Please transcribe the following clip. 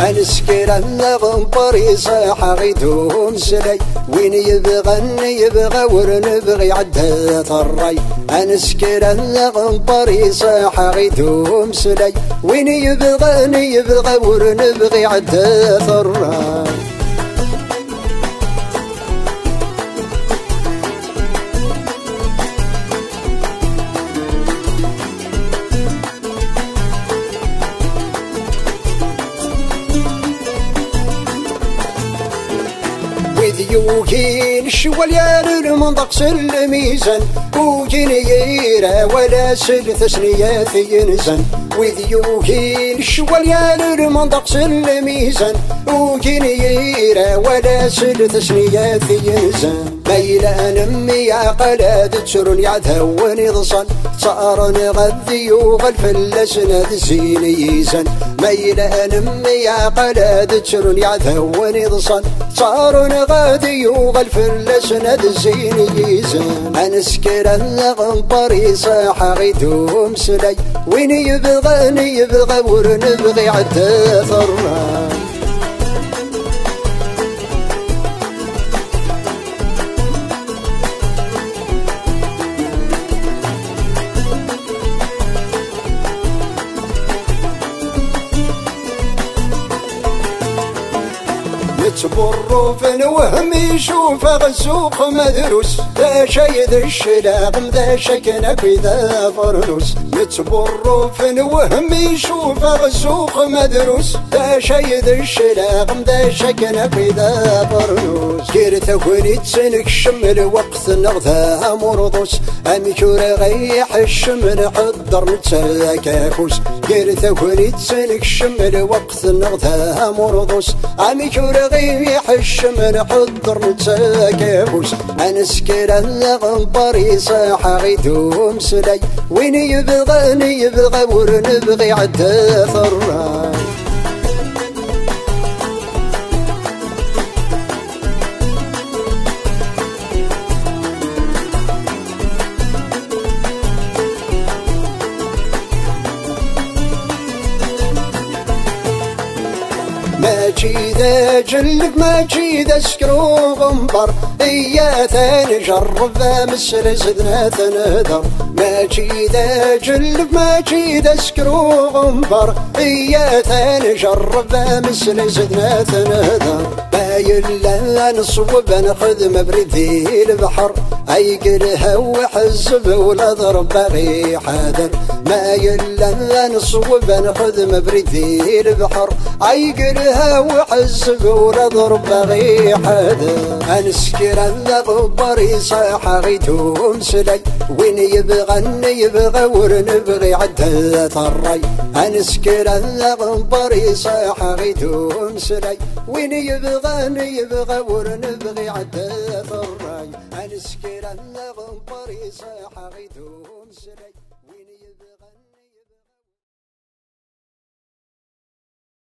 أنسكر الغنبري صاح غيدوم سلي وين يبغى ورنبغي عدة الري أنسكر الغنبري صاح غيدوم سلي وين يبغى ورنبغي عدة الري يوكين الشواليان المنطقس الميزان وجين ييرا ولا سلث سنية في ينزن وذ يوكين الشواليان المنطقس الميزان وجين ييرا ولا سلث سنية في ينزن ميلا نمي يا قلاد تسرن يعتهون ضصن صار نغذي وغلفلس نذزين يزن ميلا نمي يا قلاد تسرن يعتهون ضصن صار نغذي وغلفلس نذزين يزن أنسكر الغنبري صاح غيدوم سلي وين يبغى ورنبغي عدة الراي تبرو في الوهم يشوف غزوق مدروس ذا شي ذا الشلاغم ذا شكنك ذا فرنوس تبرو في الوهم يشوف غزوق مدروس ذا شي ذا الشلاغم ذا شكنك ذا فرنوس كيرت كوني تسنك شمل وقت نغذا مرضوس أميكور غيح الشمل حضر نتساكاكوس كيرت كوني تسنك شمل وقت نغذا مرضوس أميكور غيح الشمل حضر نتساكاكوس أنسكر الغنبري صاح غيدوم سلي وين يبغى ورنبغي عدة الراي ماشي ذا جلب ماشي ذا سكرو غنبر إياتا نجرب مثل زدنا تنهدر ماشي ذا جلب ماشي ذا سكرو غنبر إياتا نجرب مثل زدنا تنهدر بايلا نصوب ناخذ مبرد ذي البحر أيقلها وحزب ولا ضرب باغي حاضر ما يلا نصوب ناخذ مبرد ذي البحر أيقلها وحزب ولا ضرب باغي حاضر أنسكر الغبري صاح غيدوم سلي وين يبغى ورنبغي عدة الري أنسكر الغبري صاح غيدوم سلي وين يبغى ورنبغي عدة الري أنسكر الغبري صاح غيدوم سلي